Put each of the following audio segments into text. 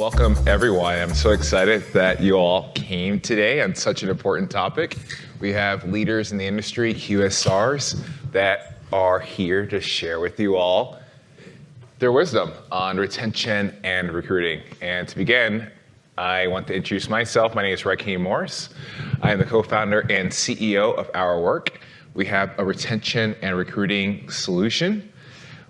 Welcome everyone. I'm so excited that you all came today on such an important topic. We have leaders in the industry, QSRs, that are here to share with you all their wisdom on retention and recruiting. And to begin, I want to introduce myself. My name is Rahkeem Morris. I am the co-founder and CEO of HourWork. We have a retention and recruiting solution.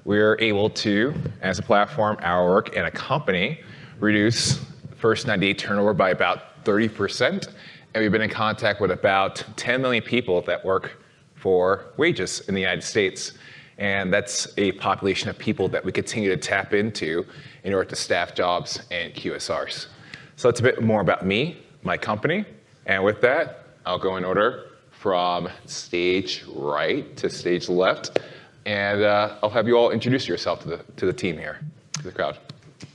We're able to, as a platform, HourWork and a company, reduce first 90-day turnover by about 30%. And we've been in contact with about 10 million people that work for wages in the United States. And that's a population of people that we continue to tap into in order to staff jobs and QSRs. So that's a bit more about me, my company. And with that, I'll go in order from stage right to stage left. And I'll have you all introduce yourself to the team here, to the crowd.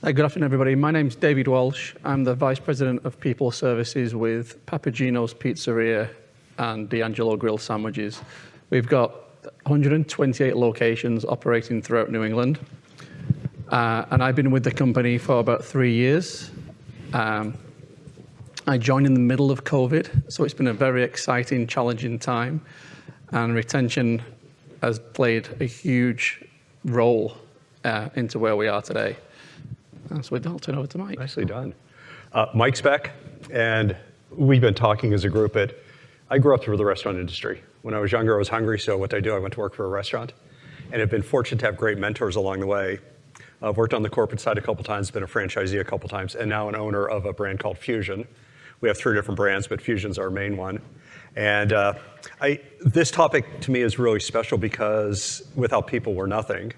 Good afternoon, everybody. My name's David Walsh. I'm the Vice President of People Services with Papagino's Pizzeria and D'Angelo Grill Sandwiches. We've got 128 locations operating throughout New England. And I've been with the company for about 3 years. I joined in the middle of COVID, so it's been a very exciting, challenging time. And retention has played a huge role into where we are today. So with that, I'll turn over to Mike. Nicely done. Mike's back, and we've been talking as a group. I grew up through the restaurant industry. When I was younger, I was hungry, so what did I do? I went to work for a restaurant, and have been fortunate to have great mentors along the way. I've worked on the corporate side a couple times, been a franchisee a couple times, and now an owner of a brand called Fusion. We have 3 different brands, but Fusion's our main one. And this topic to me is really special because without people, we're nothing.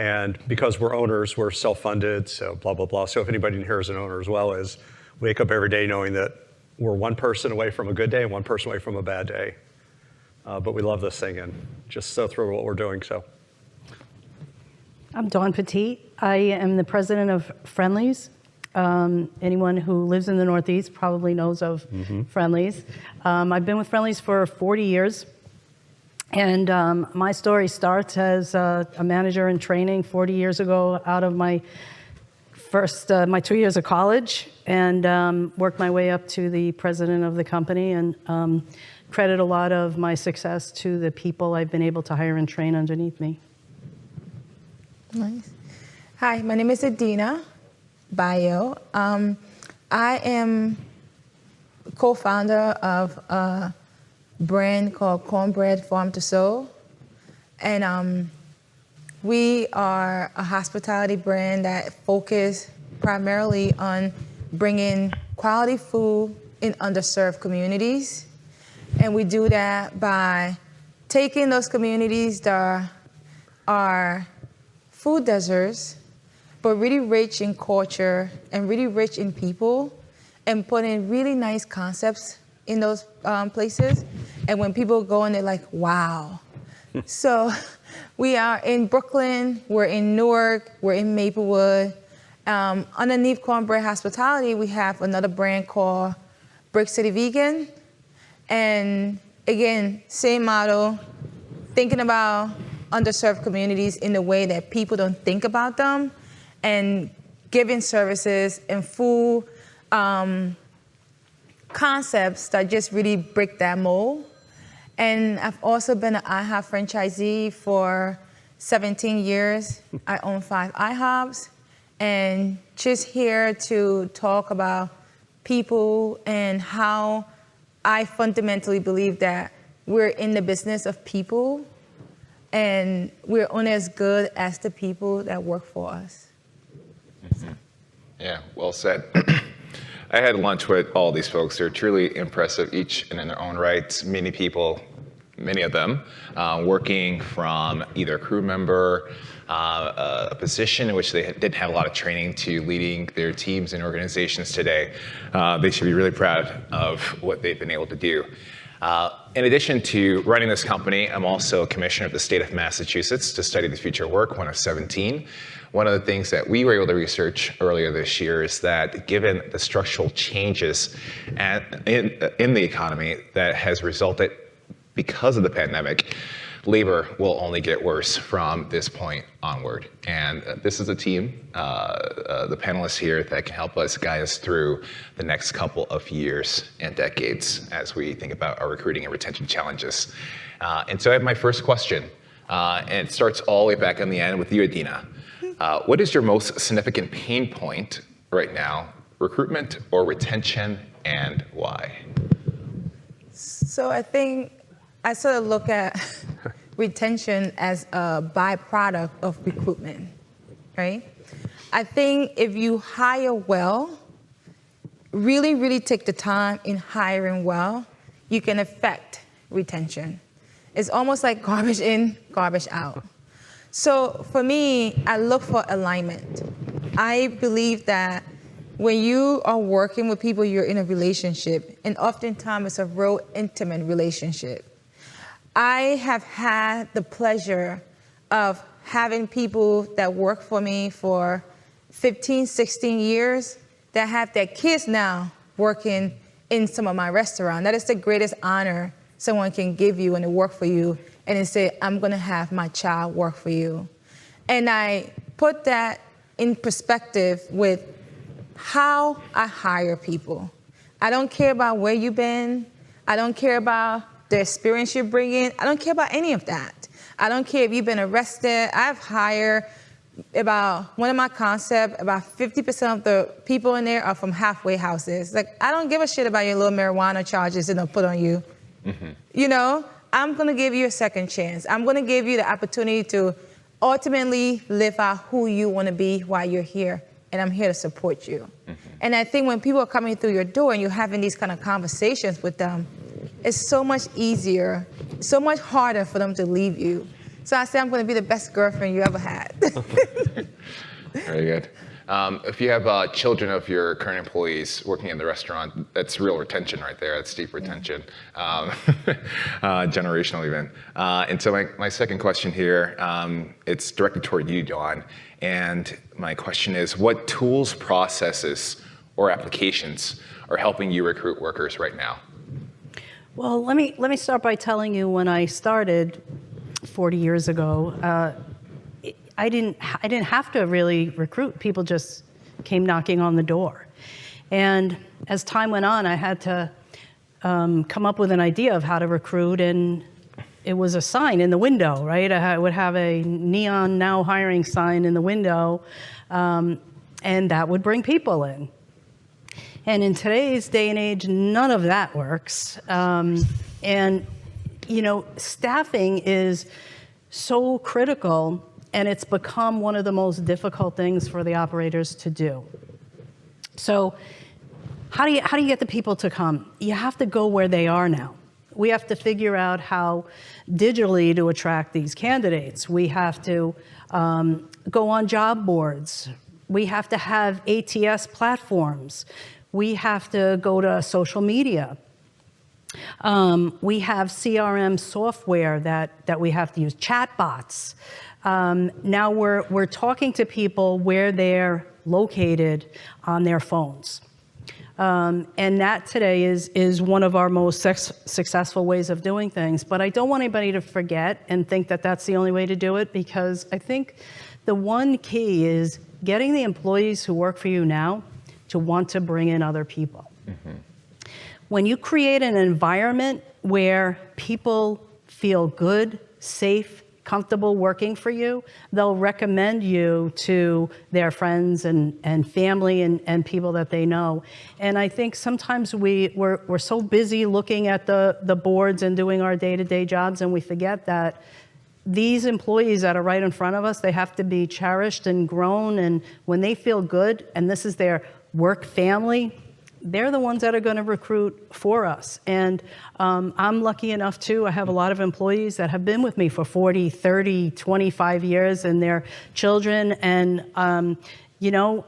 And because we're owners, we're self-funded, so blah, blah, blah. So if anybody in here is an owner as well, is wake up every day knowing that we're one person away from a good day and one person away from a bad day. But we love this thing and just so thrilled with what we're doing. So, I'm Dawn Petit. I am the president of Friendly's. Anyone who lives in the Northeast probably knows of Friendly's. I've been with Friendly's for 40 years. And my story starts as a manager in training 40 years ago out of my my 2 years of college, and worked my way up to the president of the company, and credit a lot of my success to the people I've been able to hire and train underneath me. Nice. Hi, my name is Adina Bayo. I am co-founder of a brand called Cornbread Farm to Soul. And we are a hospitality brand that focuses primarily on bringing quality food in underserved communities. And we do that by taking those communities that are food deserts, but really rich in culture and really rich in people, and putting really nice concepts in those places. And when people go in, they're like, wow. So we are in Brooklyn, we're in Newark, we're in Maplewood. Underneath Cornbread Hospitality, we have another brand called Brick City Vegan. And again, same model, thinking about underserved communities in the way that people don't think about them, and giving services and food concepts that just really break that mold. And I've also been an IHOP franchisee for 17 years. I own 5 IHOPs, and just here to talk about people and how I fundamentally believe that we're in the business of people, and we're only as good as the people that work for us. Mm-hmm. Yeah, well said. I had lunch with all these folks. They're truly impressive, each and in their own right. Many people, many of them, working from either a crew member, a position in which they didn't have a lot of training, to leading their teams and organizations today. They should be really proud of what they've been able to do. In addition to running this company, I'm also a commissioner of the state of Massachusetts to study the future of work, one of 17. One of the things that we were able to research earlier this year is that given the structural changes in the economy that has resulted because of the pandemic, labor will only get worse from this point onward. And this is a team, the panelists here, that can help us guide us through the next couple of years and decades as we think about our recruiting and retention challenges. And so I have my first question, and it starts all the way back on the end with you, Adina. What is your most significant pain point right now, recruitment or retention, and why? So I think I sort of look at retention as a byproduct of recruitment, right? I think if you hire well, really, really take the time in hiring well, you can affect retention. It's almost like garbage in, garbage out. So for me, I look for alignment. I believe that when you are working with people, you're in a relationship, and oftentimes it's a real intimate relationship. I have had the pleasure of having people that work for me for 15, 16 years that have their kids now working in some of my restaurants. That is the greatest honor someone can give you when they work for you, and they say, I'm gonna have my child work for you. And I put that in perspective with how I hire people. I don't care about where you've been. I don't care about the experience you're bringing. I don't care about any of that. I don't care if you've been arrested. I've hired about, one of my concepts, about 50% of the people in there are from halfway houses. Like, I don't give a shit about your little marijuana charges that they'll put on you. Mm-hmm. You know, I'm gonna give you a second chance. I'm gonna give you the opportunity to ultimately live out who you wanna be while you're here. And I'm here to support you. Mm-hmm. And I think when people are coming through your door and you're having these kind of conversations with them, it's so much easier, so much harder for them to leave you. So I say I'm going to be the best girlfriend you ever had. Very good. If you have children of your current employees working in the restaurant, that's real retention right there. That's deep retention, generational even. And so my second question here, it's directed toward you, Dawn. And my question is, what tools, processes, or applications are helping you recruit workers right now? Well, let me start by telling you, when I started 40 years ago, I didn't have to really recruit. People just came knocking on the door. And as time went on, I had to come up with an idea of how to recruit, and it was a sign in the window, right? I would have a neon "now hiring" sign in the window, and that would bring people in. And in today's day and age, none of that works. And, you know, staffing is so critical, and it's become one of the most difficult things for the operators to do. So how do you get the people to come? You have to go where they are now. We have to figure out how digitally to attract these candidates. We have to go on job boards. We have to have ATS platforms. We have to go to social media. We have CRM software that we have to use, chatbots. Now we're talking to people where they're located on their phones. And that today is one of our most successful ways of doing things. But I don't want anybody to forget and think that that's the only way to do it, because I think the one key is getting the employees who work for you now to want to bring in other people. Mm-hmm. When you create an environment where people feel good, safe, comfortable working for you, they'll recommend you to their friends and family and people that they know. And I think sometimes we're so busy looking at the boards and doing our day-to-day jobs, and we forget that these employees that are right in front of us, they have to be cherished and grown, and when they feel good, and this is their work family, they're the ones that are going to recruit for us. And I'm lucky enough too, I have a lot of employees that have been with me for 40, 30, 25 years, and their children, and you know,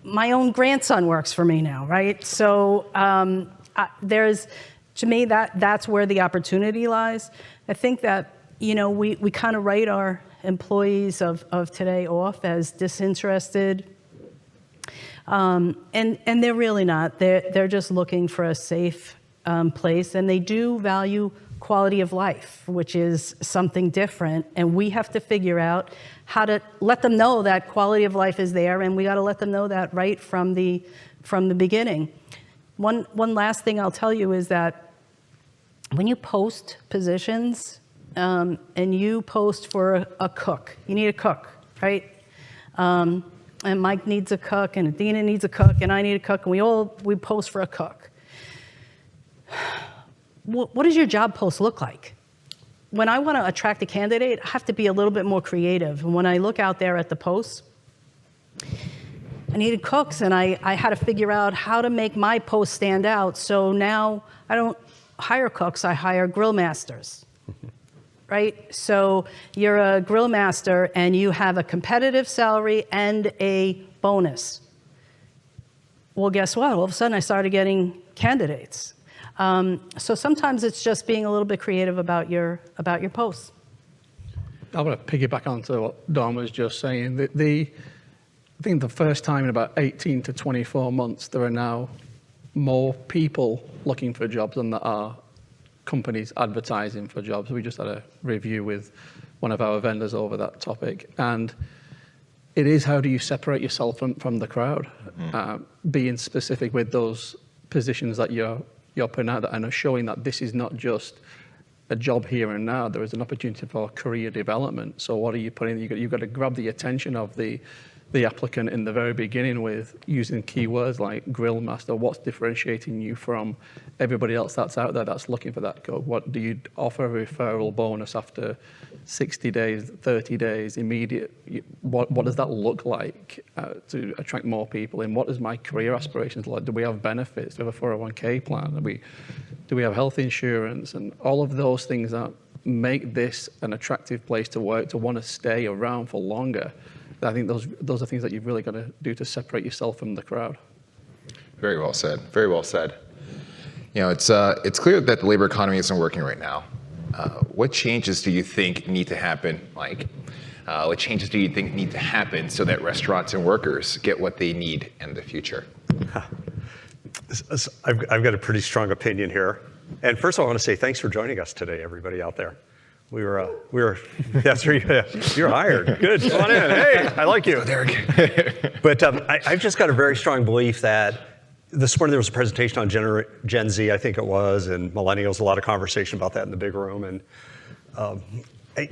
my own grandson works for me now, right? So to me, that's where the opportunity lies. I think that, you know, we kind of write our employees of today off as disinterested, and they're really not. They're just looking for a safe place, and they do value quality of life, which is something different. And we have to figure out how to let them know that quality of life is there, and we got to let them know that right from the beginning. One last thing I'll tell you is that when you post positions, and you post for a cook, you need a cook, right? And Mike needs a cook, and Adina needs a cook, and I need a cook, and we post for a cook. What does your job post look like? When I want to attract a candidate, I have to be a little bit more creative. And when I look out there at the posts, I needed cooks, and I had to figure out how to make my post stand out. So now I don't hire cooks, I hire grill masters, right? So you're a grill master, and you have a competitive salary and a bonus. Well, guess what? All of a sudden, I started getting candidates. So sometimes it's just being a little bit creative about your posts. I want to piggyback onto what Dawn was just saying. I think the first time in about 18 to 24 months, there are now more people looking for jobs than there are companies advertising for jobs. We just had a review with one of our vendors over that topic. And it is, how do you separate yourself from the crowd? Being specific with those positions that you're putting out there, and showing that this is not just a job here and now. There is an opportunity for career development. So what are you putting? You've got to grab the attention of the applicant in the very beginning with using keywords like grill master. What's differentiating you from everybody else that's out there that's looking for that code? What do you offer a referral bonus after 60 days, 30 days, immediate? What does that look like to attract more people in? What is my career aspirations like? Do we have benefits? Do we have a 401k plan? Do we have health insurance? And all of those things that make this an attractive place to work, to want to stay around for longer. I think those are things that you've really got to do to separate yourself from the crowd. Very well said. Very well said. It's clear that the labor economy isn't working right now. What changes do you think need to happen, Mike? What changes do you think need to happen so that restaurants and workers get what they need in the future? I've got a pretty strong opinion here. And first of all, I want to say thanks for joining us today, everybody out there. We were, that's right, you're hired. Good, come on in. Hey, I like you. Derek. But I've just got a very strong belief that this morning there was a presentation on Gen Z, I think it was, and millennials, a lot of conversation about that in the big room. And I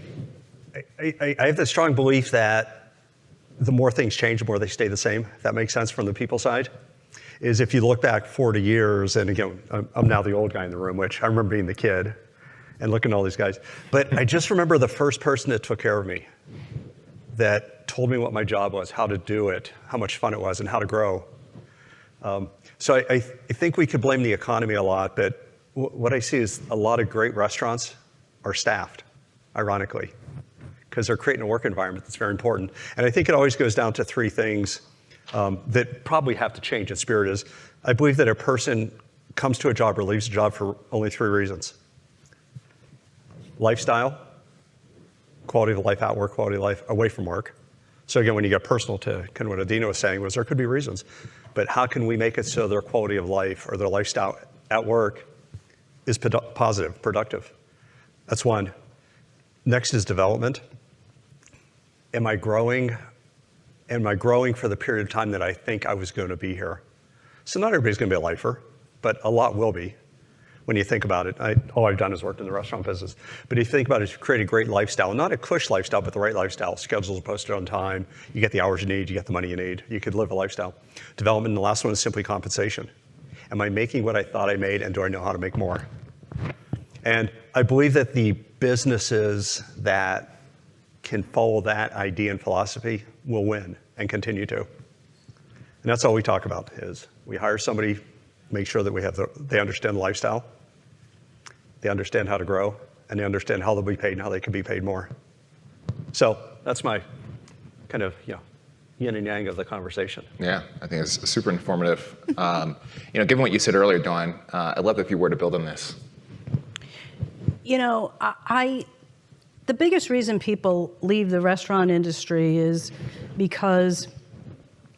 have this strong belief that the more things change, the more they stay the same, if that makes sense from the people side. Is if you look back 40 years, and again, I'm now the old guy in the room, which I remember being the kid, and looking at all these guys. But I just remember the first person that took care of me, that told me what my job was, how to do it, how much fun it was, and how to grow. So I think we could blame the economy a lot, but what I see is a lot of great restaurants are staffed, ironically, because they're creating a work environment that's very important. And I think it always goes down to three things that probably have to change in spirit is, I believe that a person comes to a job or leaves a job for only three reasons. Lifestyle, quality of life at work, quality of life away from work. So again, when you get personal to kind of what Adina was saying, was there could be reasons, but how can we make it so their quality of life or their lifestyle at work is positive, productive? That's one. Next is development. Am I growing? Am I growing for the period of time that I think I was going to be here? So not everybody's going to be a lifer, but a lot will be. When you think about it, all I've done is worked in the restaurant business. But if you think about it, you've created a great lifestyle, not a cush lifestyle, but the right lifestyle. Schedules are posted on time. You get the hours you need. You get the money you need. You could live a lifestyle. Development, and the last one is simply compensation. Am I making what I thought I made, and do I know how to make more? And I believe that the businesses that can follow that idea and philosophy will win and continue to. And that's all we talk about is we hire somebody, make sure that they understand the lifestyle, they understand how to grow, and they understand how they'll be paid and how they can be paid more. So that's my kind of yin and yang of the conversation. Yeah, I think it's super informative. Given what you said earlier, Dawn, I'd love if you were to build on this. The biggest reason people leave the restaurant industry is because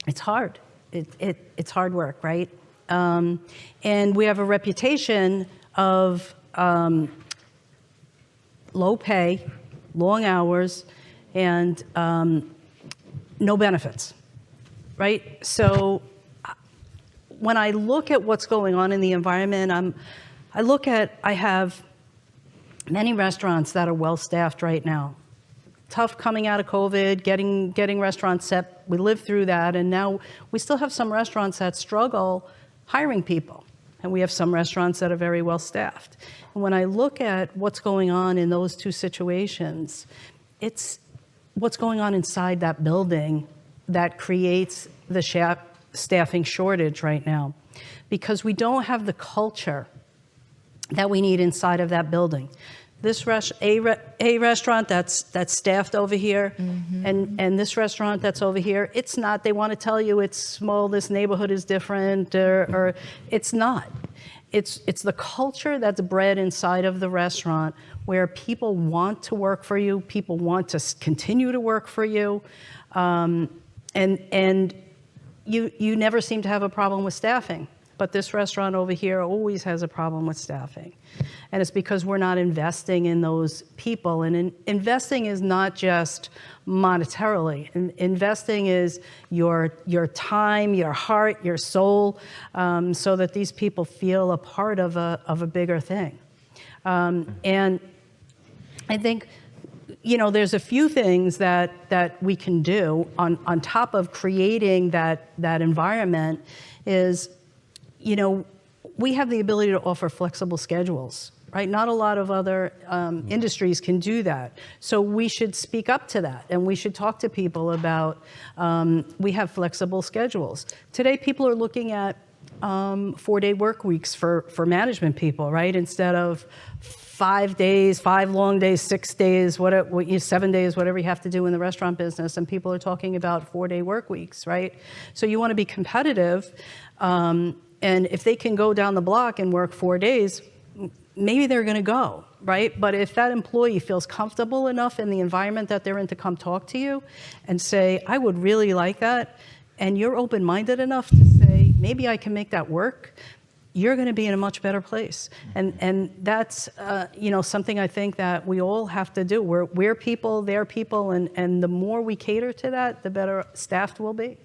it's hard. It's hard work, right? And we have a reputation of low pay, long hours, and no benefits, right? So when I look at what's going on in the environment, I have many restaurants that are well-staffed right now. Tough coming out of COVID, getting restaurants set. We lived through that, and now we still have some restaurants that struggle hiring people, and we have some restaurants that are very well-staffed. And when I look at what's going on in those two situations, it's what's going on inside that building that creates the staffing shortage right now, because we don't have the culture that we need inside of that building. This a restaurant that's staffed over here, and this restaurant that's over here, it's not. They want to tell you it's small, this neighborhood is different, or it's not. It's the culture that's bred inside of the restaurant where people want to work for you, people want to continue to work for you, and you never seem to have a problem with staffing. But this restaurant over here always has a problem with staffing. And it's because we're not investing in those people. And investing is not just monetarily. Investing is your time, your heart, your soul, so that these people feel a part of a bigger thing. And I think, there's a few things that we can do on top of creating that environment is, we have the ability to offer flexible schedules, right? Not a lot of other industries can do that. So we should speak up to that, and we should talk to people about, we have flexible schedules. Today, people are looking at 4-day work weeks for management people, right? Instead of 5 days, 5 long days, 6 days, 7 days, whatever you have to do in the restaurant business, and people are talking about 4-day work weeks, right? So you want to be competitive, and if they can go down the block and work 4 days, maybe they're going to go, right? But if that employee feels comfortable enough in the environment that they're in to come talk to you and say, I would really like that, and you're open-minded enough to say, maybe I can make that work, you're going to be in a much better place. And that's something I think that we all have to do. We're people, they're people, and the more we cater to that, the better staffed we'll be.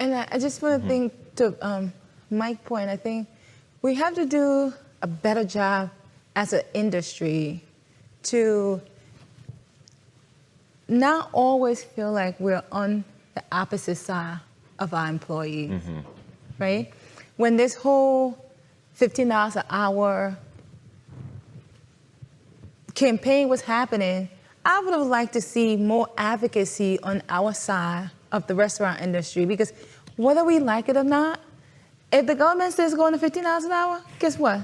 And I just want to think to Mike's point, I think we have to do a better job as an industry to not always feel like we're on the opposite side of our employees, right? When this whole $15 an hour campaign was happening, I would have liked to see more advocacy on our side of the restaurant industry, because whether we like it or not, if the government says going to $15 an hour, guess what?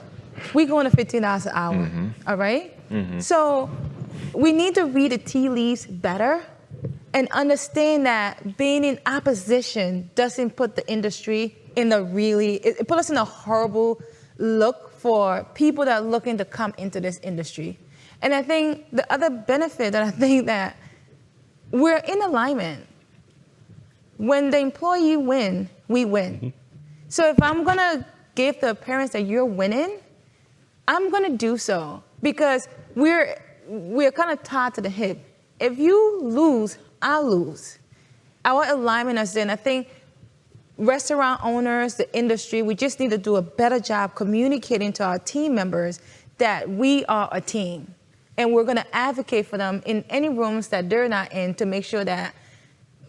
We're going to $15 an hour, all right? So we need to read the tea leaves better and understand that being in opposition doesn't put the industry in it put us in a horrible look for people that are looking to come into this industry. And I think the other benefit that I think that we're in alignment. When the employee win, we win. So if I'm gonna give the appearance that you're winning, I'm gonna do so, because we're kind of tied to the hip. If you lose, I lose. Our alignment is in. I think restaurant owners, the industry, we just need to do a better job communicating to our team members that we are a team, and we're gonna advocate for them in any rooms that they're not in to make sure that,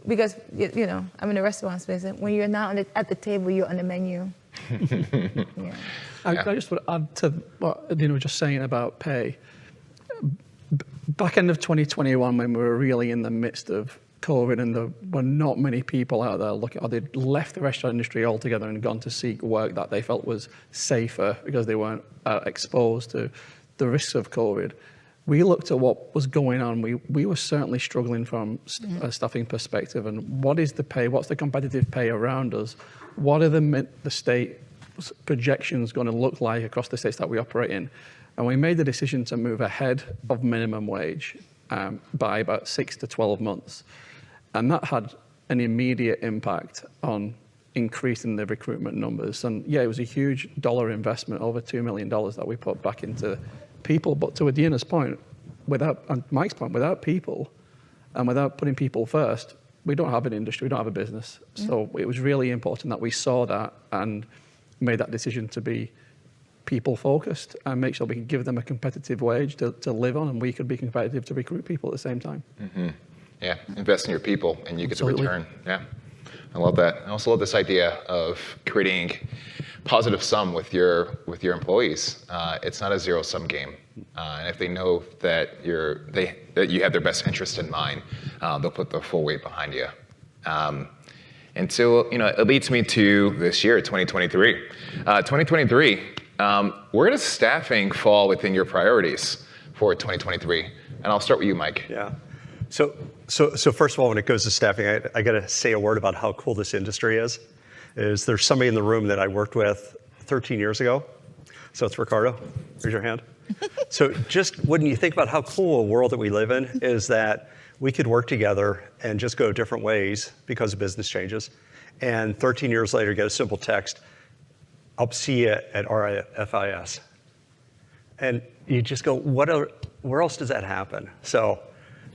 because, I'm in the restaurant space, when you're not at the table, you're on the menu. Yeah. I just want to add to what Adina was just saying about pay. Back end of 2021, when we were really in the midst of COVID and there were not many people out there looking, or they'd left the restaurant industry altogether and gone to seek work that they felt was safer because they weren't exposed to the risks of COVID. We looked at what was going on. We were certainly struggling from a staffing perspective. And what is the pay? What's the competitive pay around us? What are the state projections going to look like across the states that we operate in? And we made the decision to move ahead of minimum wage by about 6 to 12 months. And that had an immediate impact on increasing the recruitment numbers. And yeah, it was a huge dollar investment, over $2 million that we put back into people. But to Adina's point, and Mike's point, without people and without putting people first, we don't have an industry, we don't have a business. So it was really important that we saw that and made that decision to be people focused and make sure we could give them a competitive wage to live on, and we could be competitive to recruit people at the same time. Yeah, invest in your people and you get the Absolutely. return. Yeah, I love that. I also love this idea of creating positive sum with your employees. It's not a zero-sum game, and if they know that you have their best interest in mind, they'll put the full weight behind you. And so, it leads me to this year, 2023. 2023, where does staffing fall within your priorities for 2023? And I'll start with you, Mike. Yeah. So first of all, when it goes to staffing, I got to say a word about how cool this industry is. There's somebody in the room that I worked with 13 years ago. So it's Ricardo. Raise your hand. So just when you think about how cool a world that we live in is that we could work together and just go different ways because of business changes. And 13 years later, get a simple text, I'll see you at RFIS. And you just go, where else does that happen? So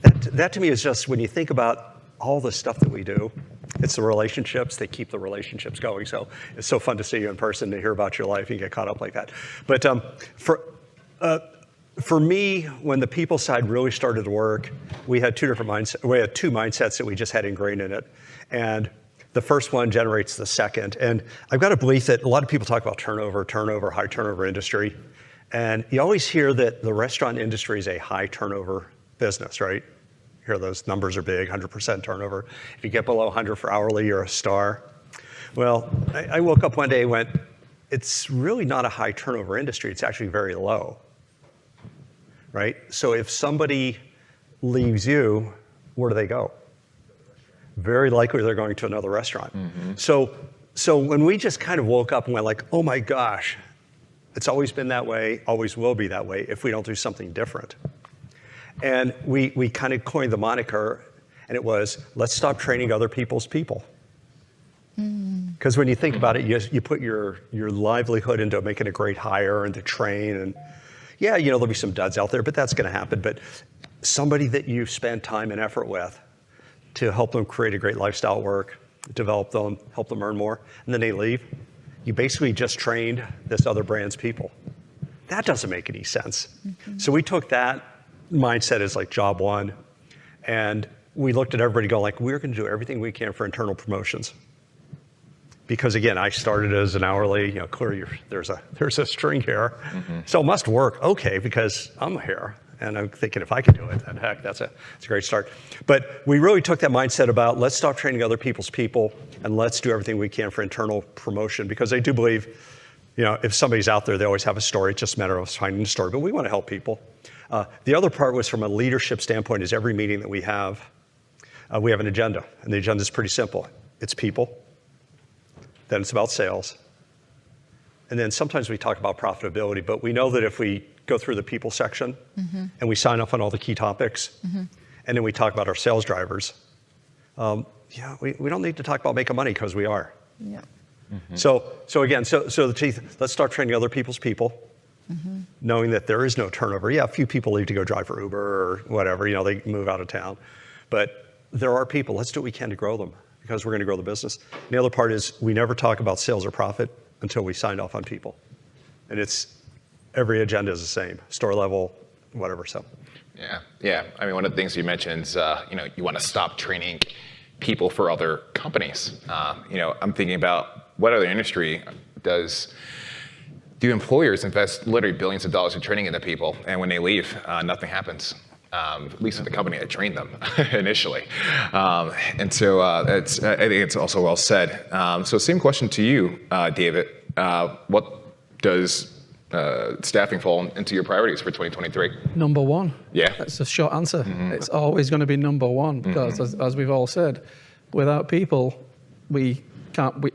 that to me is just, when you think about all the stuff that we do, it's the relationships that keep the relationships going. So it's so fun to see you in person, to hear about your life and get caught up like that. But for me, when the people side really started to work, we had two mindsets that we just had ingrained in it. And the first one generates the second. And I've got a belief that a lot of people talk about turnover, high turnover industry. And you always hear that the restaurant industry is a high turnover business, right? You hear those numbers are big, 100% turnover. If you get below 100 for hourly, you're a star. Well, I woke up one day and went, it's really not a high turnover industry. It's actually very low, right? So if somebody leaves you, where do they go? Very likely they're going to another restaurant. So when we just kind of woke up and went like, oh my gosh, it's always been that way, always will be that way if we don't do something different. And we kind of coined the moniker, and it was, let's stop training other people's people. Because when you think about it, you put your livelihood into making a great hire and to train, and yeah, there'll be some duds out there, but that's going to happen. But somebody that you spend time and effort with to help them create a great lifestyle at work, develop them, help them earn more, and then they leave, you basically just trained this other brand's people. That doesn't make any sense. So we took that mindset as like job one, and we looked at everybody going like, we're going to do everything we can for internal promotions. Because again, I started as an hourly, clearly there's a string here. So it must work okay because I'm here. And I'm thinking if I can do it, then heck, it's a great start. But we really took that mindset about let's stop training other people's people and let's do everything we can for internal promotion. Because I do believe, if somebody's out there, they always have a story. It's just a matter of finding the story. But we want to help people. The other part was from a leadership standpoint is every meeting that we have an agenda. And the agenda is pretty simple. It's people. Then it's about sales. And then sometimes we talk about profitability, but we know that if we go through the people section and we sign off on all the key topics, and then we talk about our sales drivers, we don't need to talk about making money because we are. Yeah. So again, the teeth, let's start training other people's people, knowing that there is no turnover. Yeah, a few people leave to go drive for Uber or whatever, they move out of town. But there are people, let's do what we can to grow them because we're going to grow the business. And the other part is we never talk about sales or profit until we signed off on people. And every agenda is the same, store level, whatever, so. Yeah. I mean, one of the things you mentioned is, you want to stop training people for other companies. I'm thinking about what other industry do employers invest literally billions of dollars in training into people, and when they leave, nothing happens. At least at the company that trained them initially. And so I think it's also well said. So same question to you, David. What does staffing fall into your priorities for 2023? Number one. Yeah. That's a short answer. It's always going to be number one because as we've all said, without people, we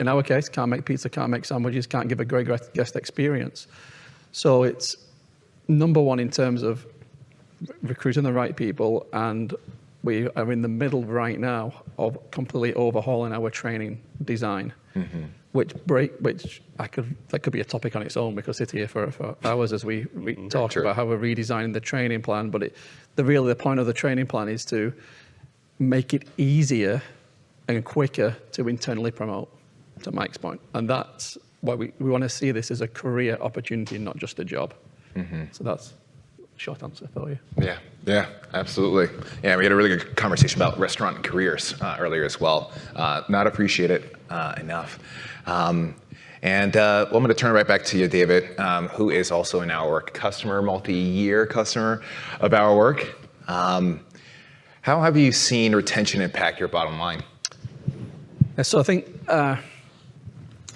in our case, can't make pizza, can't make sandwiches, can't give a great guest experience. So it's number one in terms of recruiting the right people, and we are in the middle right now of completely overhauling our training design. which that could be a topic on its own. We could sit here for hours as we talk about how we're redesigning the training plan. But the point of the training plan is to make it easier and quicker to internally promote, to Mike's point. And that's why we want to see this as a career opportunity, not just a job. So that's a short answer for you. Yeah, absolutely. Yeah, we had a really good conversation about restaurant careers earlier as well. Not appreciated enough. I'm going to turn it right back to you, David, who is also an HourWork customer, multi-year customer of HourWork. How have you seen retention impact your bottom line? So I think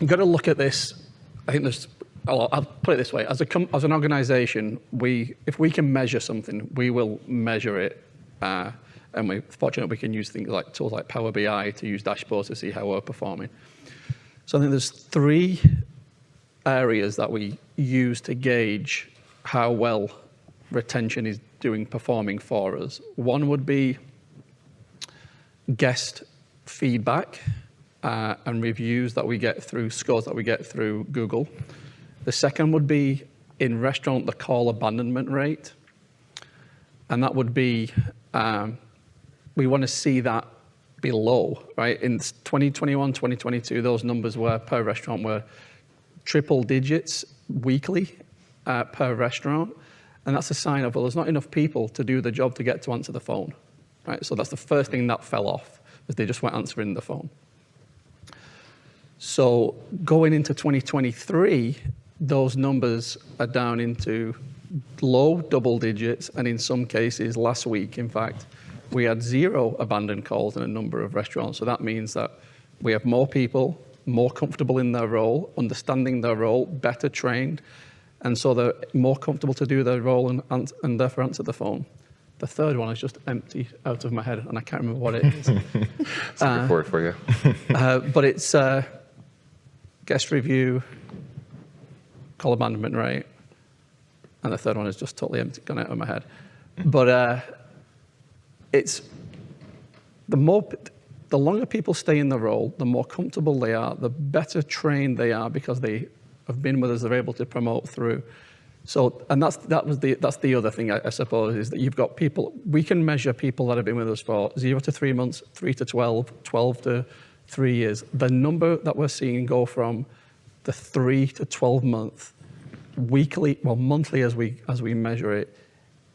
you've got to look at this. I think I'll put it this way: as an organisation, if we can measure something, we will measure it, and we're fortunate we can use things like tools like Power BI to use dashboards to see how we're performing. So I think there's 3 areas that we use to gauge how well retention is performing for us. One would be guest feedback and reviews that we get through, scores that we get through Google. The second would be in restaurant, the call abandonment rate. And that would be, we want to see that be low, right? In 2021, 2022, those numbers were per restaurant were triple digits weekly per restaurant. And that's a sign of, well, there's not enough people to do the job to get to answer the phone, right? So that's the first thing that fell off, was they just weren't answering the phone. So going into 2023, those numbers are down into low double digits, and in some cases, last week, in fact, we had 0 abandoned calls in a number of restaurants. So that means that we have more people, more comfortable in their role, understanding their role, better trained, and so they're more comfortable to do their role and therefore answer the phone. The third one is just empty out of my head, and I can't remember what it is. It's a good word for you. But it's guest review, call abandonment rate, and the third one is just totally empty, gone out of my head. But it's the longer people stay in the role, the more comfortable they are, the better trained they are because they have been with us, they're able to promote through. So, and that's the other thing, I suppose, is that you've got people, we can measure people that have been with us for 0 to 3 months, 3 to 12, 12 to 3 years. The number that we're seeing go from the 3 to 12 month, weekly, well, monthly as we measure it,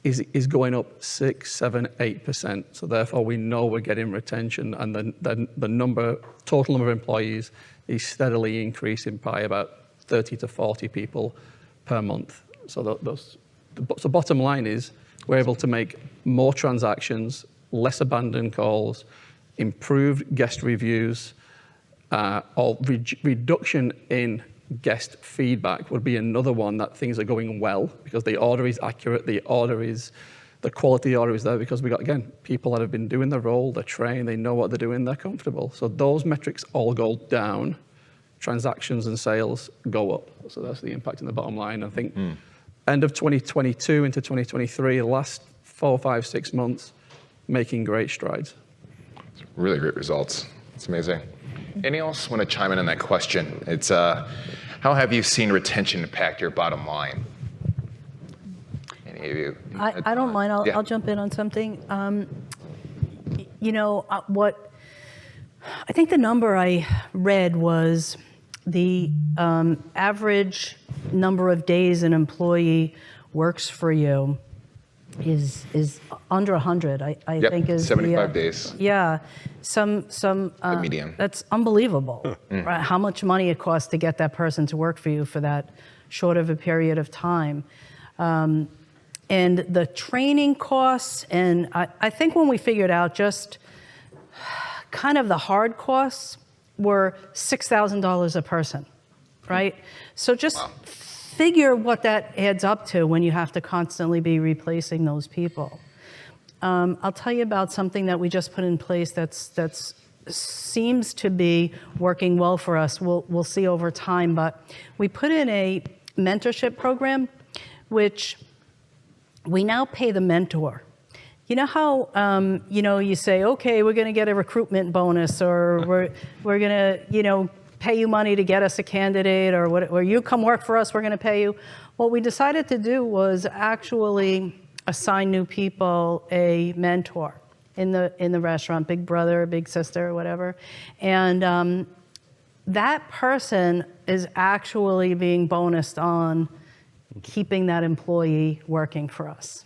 is going up 6, 7, 8%. So therefore, we know we're getting retention, and the total number of employees is steadily increasing by about 30 to 40 people per month. So so bottom line is we're able to make more transactions, less abandoned calls, improved guest reviews, or reduction in guest feedback would be another one, that things are going well because the order is accurate, the quality order is there because we got, again, people that have been doing the role, they're trained, they know what they're doing, they're comfortable. So those metrics all go down, transactions and sales go up. So that's the impact in the bottom line. I think end of 2022 into 2023, the last 4, 5, 6 months, making great strides. Really great results. It's amazing. Anyone else want to chime in on that question? It's how have you seen retention impact your bottom line? Any of you? I don't mind. I'll jump in on something. What I think the number I read was the average number of days an employee works for you is under 100. I think is 75 days. Yeah, some the median. That's unbelievable. Right? How much money it costs to get that person to work for you for that short of a period of time, and the training costs. And I think when we figured out just kind of the hard costs were $6,000 a person, right? So just figure what that adds up to when you have to constantly be replacing those people. I'll tell you about something that we just put in place that's seems to be working well for us. We'll see over time, but we put in a mentorship program, which we now pay the mentor. You know how you say, okay, we're going to get a recruitment bonus, or we're going to pay you money to get us a candidate, or you come work for us, we're going to pay you. What we decided to do was actually assign new people a mentor in the restaurant, big brother, big sister, whatever. And that person is actually being bonused on keeping that employee working for us.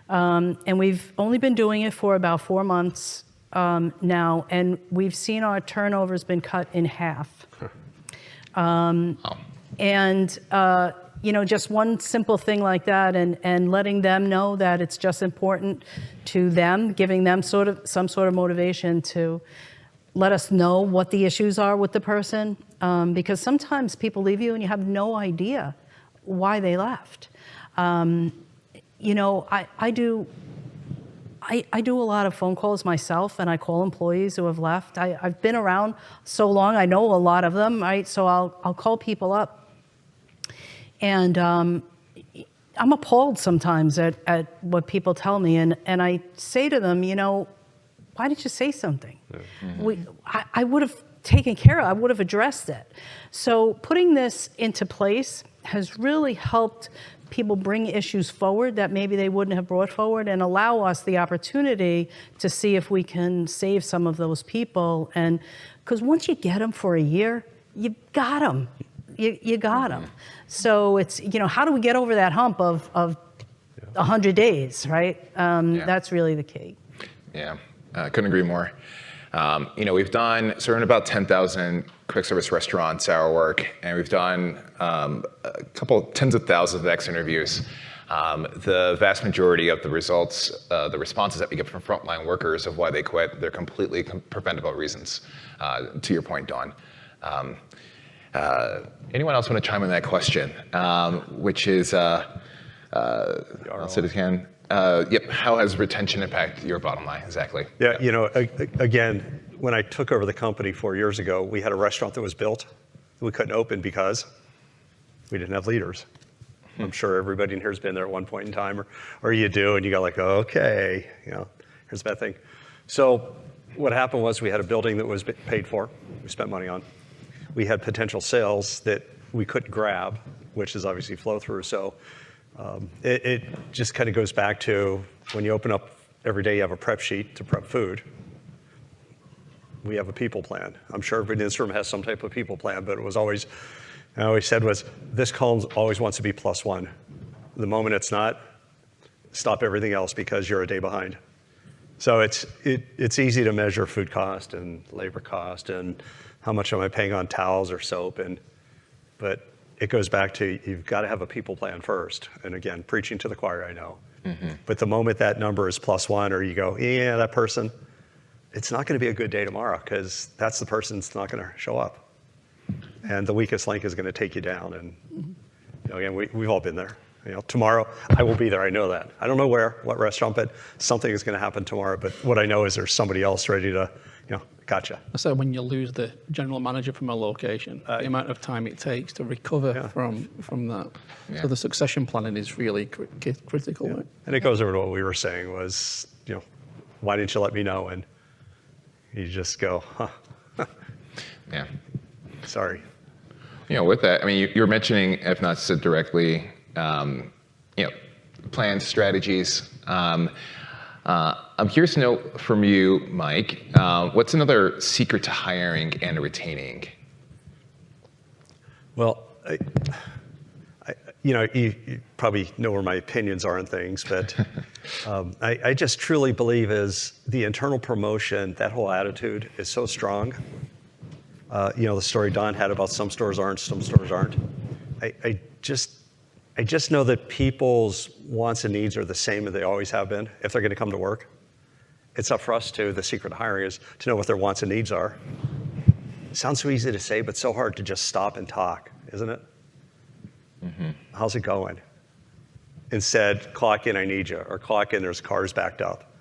And we've only been doing it for about 4 months now, and we've seen our turnover's been cut in half. And just one simple thing like that, and letting them know that it's just important to them, giving them some sort of motivation to let us know what the issues are with the person, because sometimes people leave you and you have no idea why they left. I do a lot of phone calls myself, and I call employees who have left. I've been around so long, I know a lot of them, right? So I'll call people up, and I'm appalled sometimes at what people tell me, and I say to them, why didn't you say something? Mm-hmm. I would have taken care of it. I would have addressed it. So putting this into place has really helped people bring issues forward that maybe they wouldn't have brought forward, and allow us the opportunity to see if we can save some of those people. And because once you get them for a year, you got them. You got them. So it's, how do we get over that hump of 100 days, right? That's really the key. Yeah, couldn't agree more. We've done, so we're in about 10,000 quick service restaurants, HourWork, and we've done a couple, tens of thousands of X interviews. The vast majority of the results, the responses that we get from frontline workers of why they quit, they're completely preventable reasons, to your point, Dawn. Anyone else want to chime in on that question, which is, I'll say it again. Yep. How has retention impacted your bottom line? Exactly. Yeah. Again, when I took over the company 4 years ago, we had a restaurant that was built that we couldn't open because we didn't have leaders. I'm sure everybody in here has been there at one point in time, or you do, and you go like, okay, here's the bad thing. So what happened was we had a building that was paid for, we spent money on. We had potential sales that we couldn't grab, which is obviously flow through. So it just kind of goes back to when you open up every day, you have a prep sheet to prep food. We have a people plan. I'm sure everybody in this room has some type of people plan, but it was always, I always said was, this column always wants to be +1. The moment it's not, stop everything else because you're a day behind. So it's easy to measure food cost and labor cost and how much am I paying on towels or soap, but it goes back to you've got to have a people plan first. And again, preaching to the choir, I know. Mm-hmm. But the moment that number is +1, or you go, yeah, that person, it's not going to be a good day tomorrow because that's the person that's not going to show up. And the weakest link is going to take you down. And again, we've all been there. Tomorrow I will be there. I know that. I don't know where, what restaurant, but something is going to happen tomorrow. But what I know is there's somebody else ready to, gotcha. So when you lose the general manager from a location, the amount of time it takes to recover from that. Yeah. So the succession planning is really critical. Yeah. Right? And it goes over to what we were saying was, why didn't you let me know? And you just go, huh. Yeah. Sorry. With that, I mean, you're mentioning, if not said directly, plans, strategies. I'm curious to know from you, Mike, what's another secret to hiring and retaining? Well, you probably know where my opinions are on things, but I just truly believe is the internal promotion, that whole attitude is so strong. The story Don had about some stores aren't, some stores aren't. I just know that people's wants and needs are the same as they always have been if they're going to come to work. It's up for us the secret of hiring is to know what their wants and needs are. It sounds so easy to say, but so hard to just stop and talk, isn't it? Mm-hmm. How's it going? Instead, clock in, I need you, or clock in, there's cars backed up.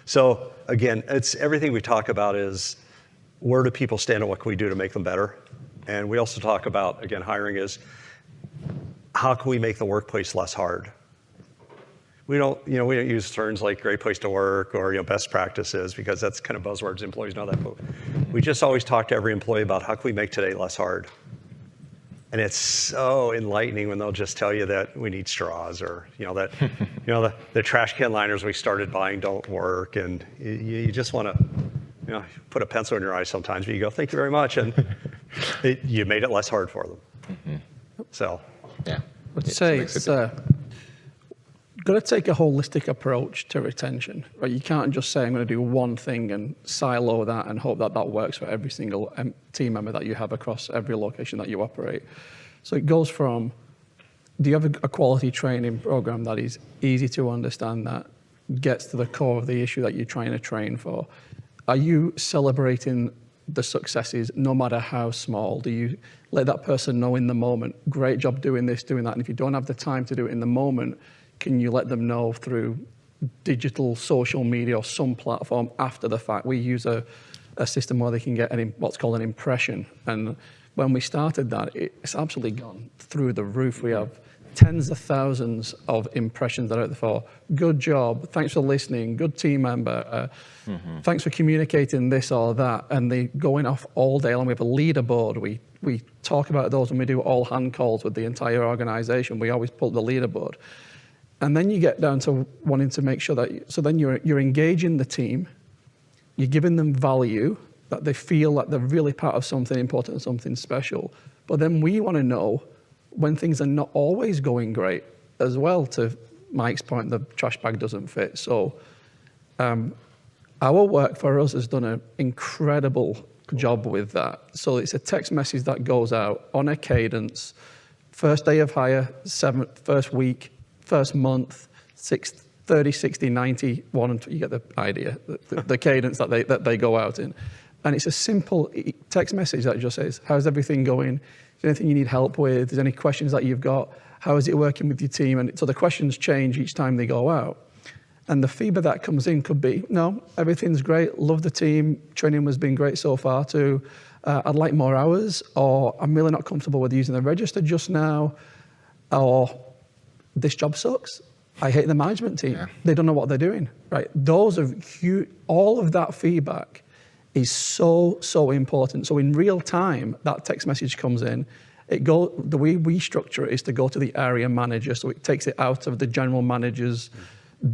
So again, it's everything we talk about is where do people stand and what can we do to make them better? And we also talk about, again, hiring is how can we make the workplace less hard? We don't use terms like great place to work or best practices because that's kind of buzzwords. Employees know that. But We just always talk to every employee about how can we make today less hard. And it's so enlightening when they'll just tell you that we need straws, or that the trash can liners we started buying don't work, and you just want to put a pencil in your eye sometimes, but you go, thank you very much, and you made it less hard for them. Mm-hmm. So yeah, I'd say it's got to take a holistic approach to retention. Right? You can't just say I'm going to do one thing and silo that and hope that that works for every single team member that you have across every location that you operate. So it goes from, do you have a quality training program that is easy to understand, that gets to the core of the issue that you're trying to train for? Are you celebrating the successes, no matter how small? Do you let that person know in the moment, great job doing this, doing that, and if you don't have the time to do it in the moment, can you let them know through digital social media or some platform after the fact? We use a system where they can get what's called an impression. And when we started that, it's absolutely gone through the roof. We have tens of thousands of impressions that are out there for good job, thanks for listening, good team member, thanks for communicating this or that. And they going off all day long. We have a leaderboard. We talk about those when we do all hand calls with the entire organization. We always pull the leaderboard. And then you get down to wanting to make sure that, so then you're engaging the team, you're giving them value, that they feel that they're really part of something important and something special. But then we want to know when things are not always going great as well. To Mike's point, the trash bag doesn't fit. So our work for us has done an incredible job with that. So it's a text message that goes out on a cadence, first day of hire, first week, first month, 30, 60, 90, you get the idea, the cadence that they go out in. And it's a simple text message that just says, how's everything going? Is there anything you need help with? Is there any questions that you've got? How is it working with your team? And so the questions change each time they go out. And the feedback that comes in could be, no, everything's great, love the team, training has been great so far, to I'd like more hours, or I'm really not comfortable with using the register just now, or this job sucks. I hate the management team. Yeah. They don't know what they're doing, right? Those are huge. All of that feedback is so important. So in real time, that text message comes in. The way we structure it is to go to the area manager, so it takes it out of the general manager's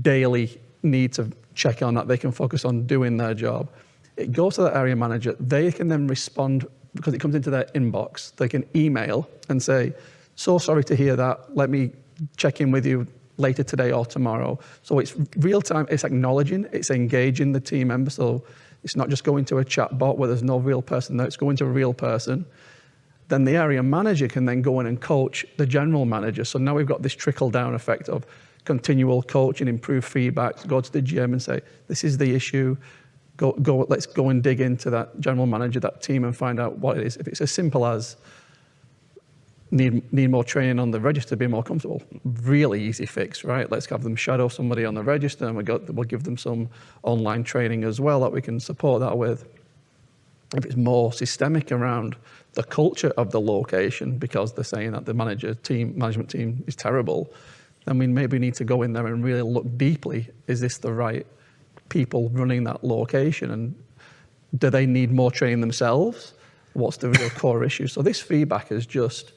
daily need to check on that. They can focus on doing their job. It goes to the area manager. They can then respond, because it comes into their inbox. They can email and say, so sorry to hear that. Let me check in with you later today or tomorrow. So it's real time, it's acknowledging, it's engaging the team member. So it's not just going to a chat bot where there's no real person there, it's going to a real person. Then the area manager can then go in and coach the general manager. So now we've got this trickle down effect of continual coaching, improved feedback, go to the GM and say, this is the issue, let's go and dig into that general manager, that team, and find out what it is. If it's as simple as, need more training on the register to be more comfortable. Really easy fix, right? Let's have them shadow somebody on the register, and we'll give them some online training as well that we can support that with. If it's more systemic around the culture of the location, because they're saying that the management team is terrible, then we maybe need to go in there and really look deeply. Is this the right people running that location? And do they need more training themselves? What's the real core issue? So this feedback has just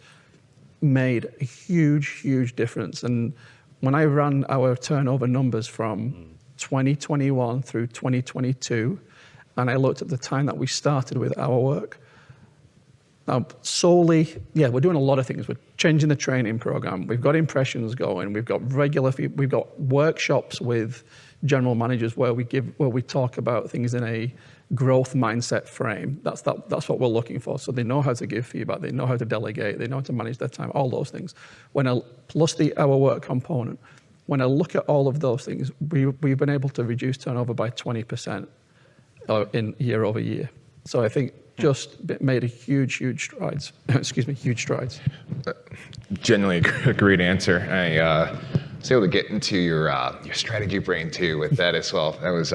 made a huge difference. And when I ran our turnover numbers from 2021 through 2022, and I looked at the time that we started with HourWork, now solely, we're doing a lot of things. We're changing the training program. We've got impressions going. We've got we've got workshops with general managers where we talk about things in a growth mindset frame. That's what we're looking for. So they know how to give feedback, they know how to delegate, they know how to manage their time, all those things. Plus the HourWork component. When I look at all of those things, we've been able to reduce turnover by 20% in year over year. So I think just made a huge strides. Huge strides. Genuinely a great answer. I was able to get into your strategy brain too with that as well. That was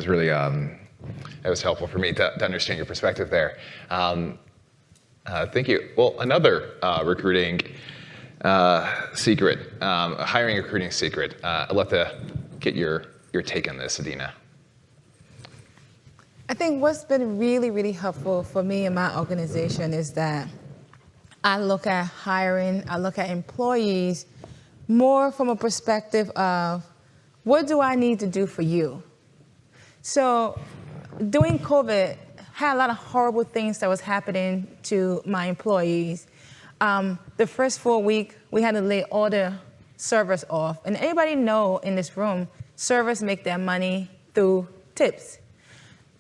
really that was helpful for me to understand your perspective there. Thank you. Well, another recruiting secret, hiring recruiting secret. I'd love to get your take on this, Adina. I think what's been really, really helpful for me and my organization is that I look at hiring, I look at employees more from a perspective of what do I need to do for you? So during COVID, had a lot of horrible things that was happening to my employees. The first 4 weeks, we had to lay all the servers off. And anybody know in this room, servers make their money through tips.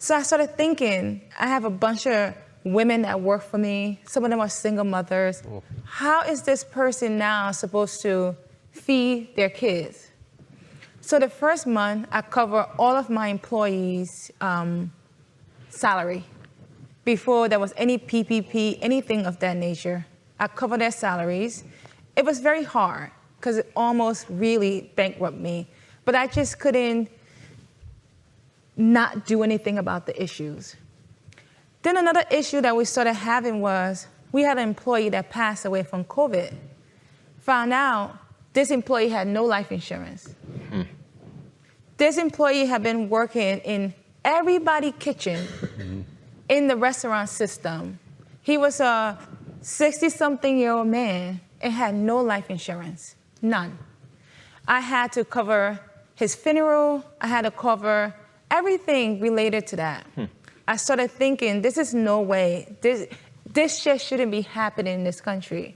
So I started thinking, I have a bunch of women that work for me. Some of them are single mothers. Oh. How is this person now supposed to feed their kids? So the first month, I cover all of my employees' salary. Before there was any PPP, anything of that nature, I cover their salaries. It was very hard because it almost really bankrupted me. But I just couldn't not do anything about the issues. Then another issue that we started having was we had an employee that passed away from COVID. Found out this employee had no life insurance. This employee had been working in everybody's kitchen in the restaurant system. He was a 60-something-year-old man and had no life insurance, none. I had to cover his funeral. I had to cover everything related to that. I started thinking, this is no way. This just shouldn't be happening in this country.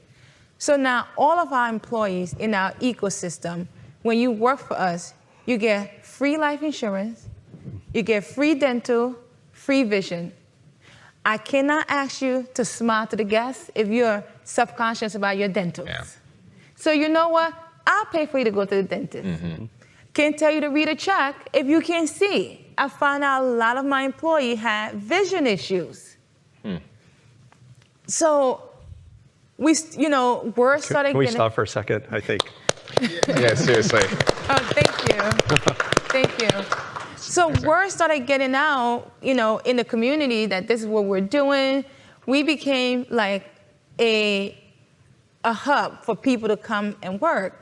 So now all of our employees in our ecosystem, when you work for us, you get free life insurance, you get free dental, free vision. I cannot ask you to smile to the guests if you're subconscious about your dentals. Yeah. So you know what? I'll pay for you to go to the dentist. Can't tell you to read a check if you can't see. I found out a lot of my employees had vision issues. So we, we're starting. Can we stop for a second? I think. Yeah, seriously. Oh, thank you. Thank you. So word started getting out, in the community that this is what we're doing. We became like a hub for people to come and work.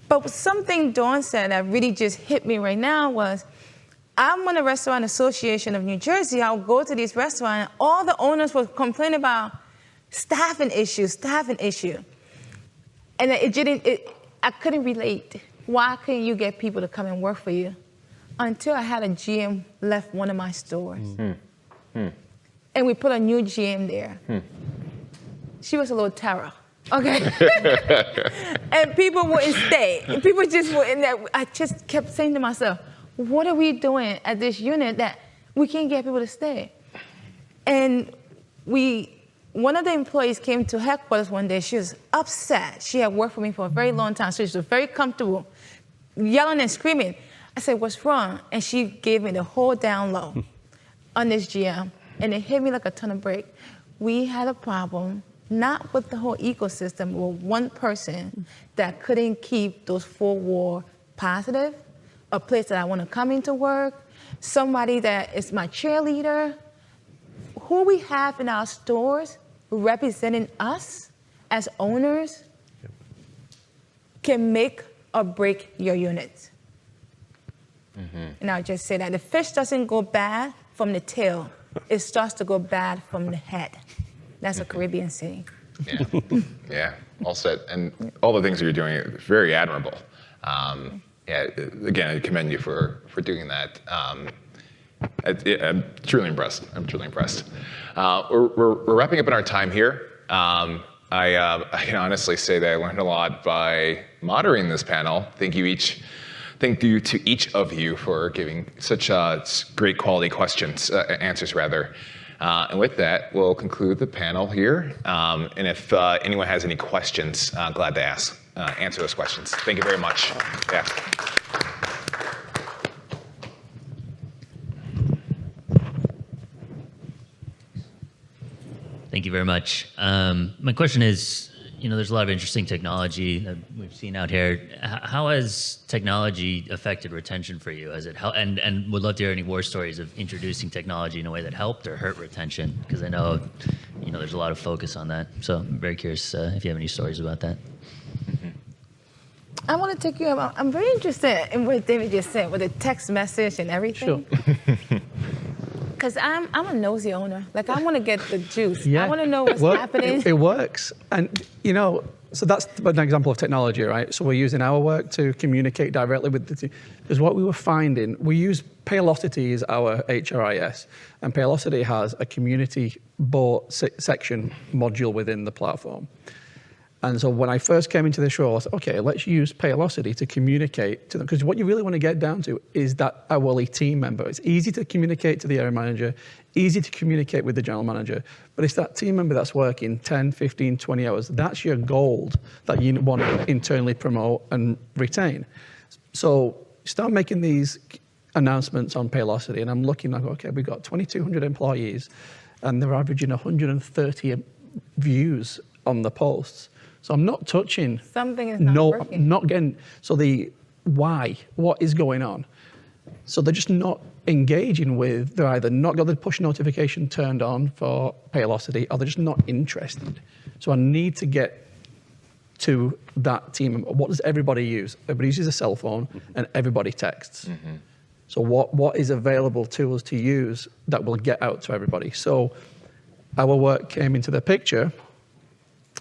But something Dawn said that really just hit me right now was, I'm on the Restaurant Association of New Jersey. I'll go to these restaurants, and all the owners would complain about staffing issue. And I couldn't relate. Why couldn't you get people to come and work for you? Until I had a GM left one of my stores. And we put a new GM there. She was a little terror, okay? And people wouldn't stay. People just wouldn't. I just kept saying to myself, what are we doing at this unit that we can't get people to stay? And one of the employees came to headquarters one day. She was upset. She had worked for me for a very long time, so she was very comfortable, yelling and screaming. I said, what's wrong? And she gave me the whole down low on this GM, and it hit me like a ton of bricks. We had a problem, not with the whole ecosystem, but with one person that couldn't keep those 4 walls positive, a place that I want to come into work, somebody that is my cheerleader. Who we have in our stores representing us as owners can make or break your units. And I'll just say that the fish doesn't go bad from the tail. It starts to go bad from the head. That's a Caribbean saying. Yeah, all said. And all the things that you're doing are very admirable. Again, I commend you for doing that. I'm truly impressed. We're wrapping up in our time here. I can honestly say that I learned a lot by moderating this panel. Thank you to each of you for giving such great quality answers rather. And with that, we'll conclude the panel here. And if anyone has any questions, glad to answer those questions. Thank you very much. Yeah. Thank you very much. My question is, there's a lot of interesting technology that we've seen out here. How has technology affected retention for you? And would love to hear any war stories of introducing technology in a way that helped or hurt retention, because I know, there's a lot of focus on that. So I'm very curious if you have any stories about that. I want to take you about, I'm very interested in what David just said with the text message and everything. Sure. Because I'm a nosy owner. Like, I want to get the juice. Yeah. I want to know what's happening. It works. And, you know, so that's an example of technology, right? So we're using our work to communicate directly with the team. Because what we were finding, we use Paylocity as our HRIS, and Paylocity has a community board section module within the platform. And so when I first came into this role, I said, okay, let's use Paylocity to communicate to them. Because what you really want to get down to is that hourly team member. It's easy to communicate to the area manager, easy to communicate with the general manager, but it's that team member that's working 10, 15, 20 hours. That's your gold that you want to internally promote and retain. So start making these announcements on Paylocity, and I'm looking like, okay, we've got 2,200 employees, and they're averaging 130 views on the posts. So I'm not touching. Something is not working. I'm not getting. So the why, what is going on? So they're just not engaging with. They're either not got the push notification turned on for Paylocity, or they're just not interested. So I need to get to that team. What does everybody use? Everybody uses a cell phone, and everybody texts. Mm-hmm. So what is available to us to use that will get out to everybody? So our work came into the picture.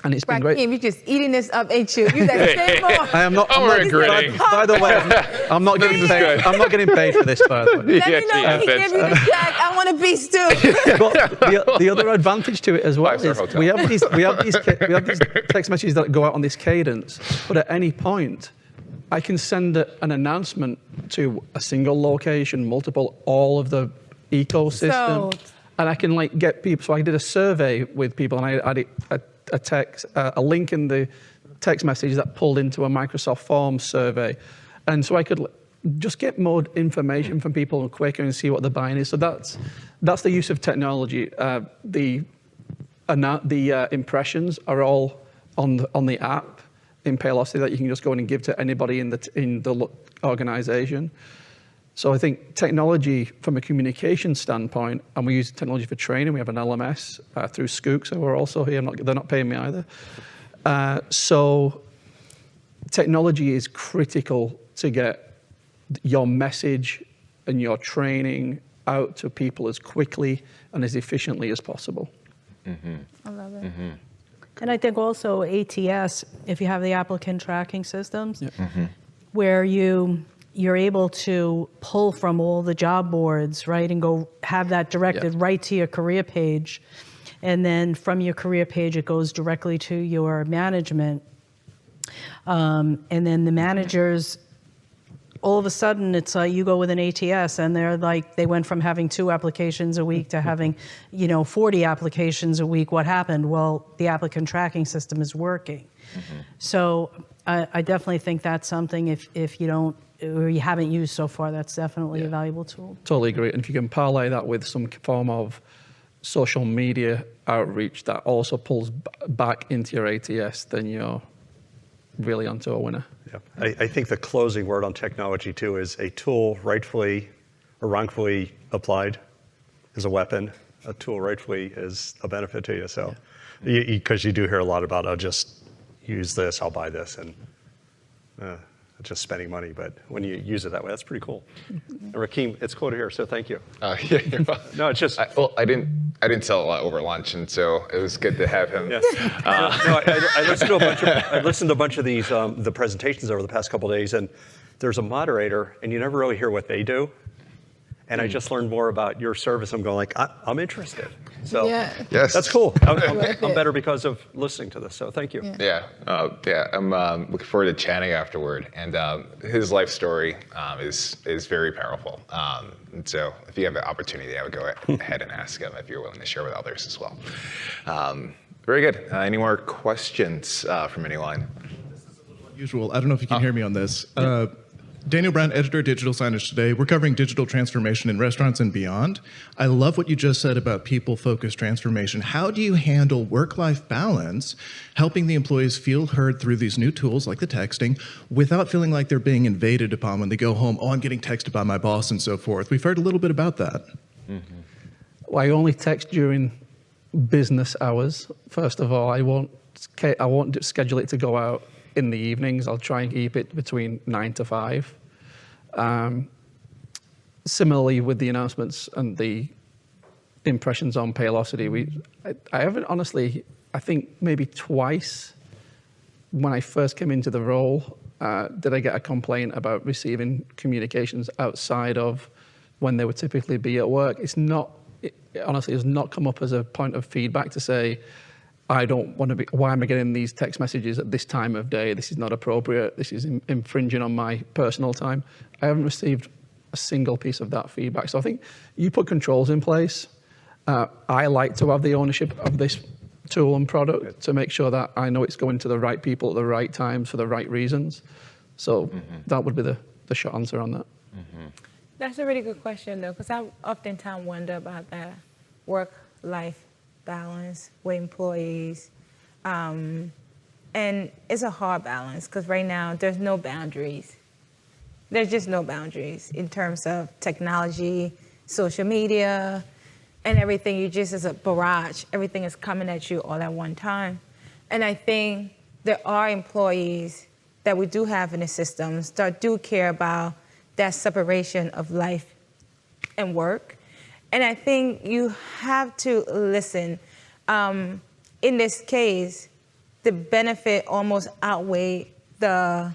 And it's been great. Rahkeem, you're just eating this up, ain't you? You like, say more. I am not. We're agreeing. By the way, I'm not getting paid. I'm not getting paid for this, by the way. Let me know when he gives you the check. I want a beef stew. But the other advantage to it as well is we have these text messages that go out on this cadence. But at any point, I can send an announcement to a single location, multiple, all of the ecosystem, and I can like get people. So I did a survey with people, and I added a link in the text message that pulled into a Microsoft Forms survey. And so I could just get more information from people quicker and see what the buying is. So that's the use of technology. The impressions are all on the app in Paylocity that you can just go in and give to anybody in the organization. So I think technology from a communication standpoint, and we use technology for training. We have an LMS through Skook, so we're also here. They're not paying me either. So technology is critical to get your message and your training out to people as quickly and as efficiently as possible. Mm-hmm. I love it. Mm-hmm. And I think also ATS, if you have the applicant tracking systems, where you're able to pull from all the job boards, right, and go have that directed right to your career page. And then from your career page, it goes directly to your management. And then the managers, all of a sudden, it's like you go with an ATS, and they're like, they went from having 2 applications a week to having, 40 applications a week. What happened? Well, the applicant tracking system is working. Mm-hmm. So I definitely think that's something, if you don't, or you haven't used so far, that's definitely a valuable tool. Totally agree. And if you can parlay that with some form of social media outreach that also pulls back into your ATS, then you're really onto a winner. Yeah. I think the closing word on technology, too, is a tool rightfully or wrongfully applied is a weapon. A tool rightfully is a benefit to you. So, because you do hear a lot about, I'll just use this, I'll buy this, and just spending money. But when you use it that way, that's pretty cool. And Rahkeem, it's cool to hear, so thank you. No, it's just... I didn't sell a lot over lunch, and so it was good to have him. Yes. I listened to a bunch of these, the presentations over the past couple of days, and there's a moderator, and you never really hear what they do. And I just learned more about your service. I'm going like, I'm interested. So yes, that's cool. I'm better because of listening to this. So thank you. I'm looking forward to chatting afterward. And his life story is very powerful. And so if you have the opportunity, I would go ahead and ask him if you're willing to share with others as well. Very good. Any more questions from anyone? This is a little unusual. I don't know if you can hear me on this. Daniel Brown, editor, Digital Signage Today. We're covering digital transformation in restaurants and beyond. I love what you just said about people-focused transformation. How do you handle work-life balance, helping the employees feel heard through these new tools like the texting, without feeling like they're being invaded upon when they go home? Oh, I'm getting texted by my boss and so forth. We've heard a little bit about that. Mm-hmm. Well, I only text during business hours. First of all, I won't schedule it to go out in the evenings. I'll try and keep it between 9 to 5. Similarly with the announcements and the impressions on Paylocity. I haven't honestly, I think maybe twice when I first came into the role, did I get a complaint about receiving communications outside of when they would typically be at work. Honestly, it's not come up as a point of feedback to say, I don't want to be, why am I getting these text messages at this time of day? This is not appropriate. This is infringing on my personal time. I haven't received a single piece of that feedback. So I think you put controls in place. I like to have the ownership of this tool and product to make sure that I know it's going to the right people at the right times for the right reasons. So that would be the short answer on that. That's a really good question, though, because I oftentimes wonder about that work-life balance with employees. And it's a hard balance, because right now there's no boundaries. There's just no boundaries in terms of technology, social media, and everything. You just, as a barrage, everything is coming at you all at one time. And I think there are employees that we do have in the systems that do care about that separation of life and work. And I think you have to listen. In this case, the benefit almost outweigh the,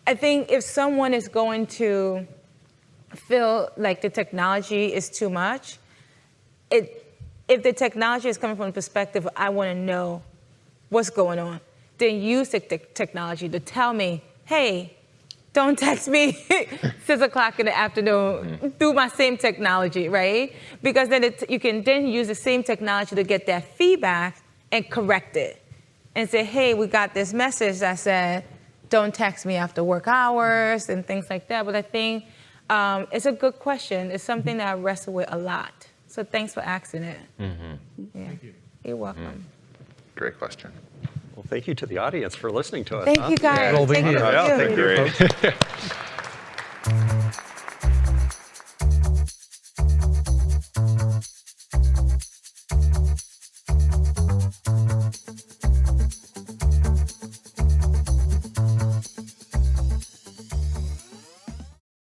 I think if someone is going to feel like the technology is too much, if the technology is coming from the perspective, I want to know what's going on, then use the technology to tell me, hey, don't text me 6 o'clock in the afternoon through my same technology, right? Because then you can then use the same technology to get that feedback and correct it. And say, hey, we got this message that said, don't text me after work hours and things like that. But I think it's a good question. It's something that I wrestle with a lot. So thanks for asking it. Yeah. Thank you. You're welcome. Great question. Well, thank you to the audience for listening to us. Thank you, guys. Yeah. Thank you. Yeah, thank you. Great.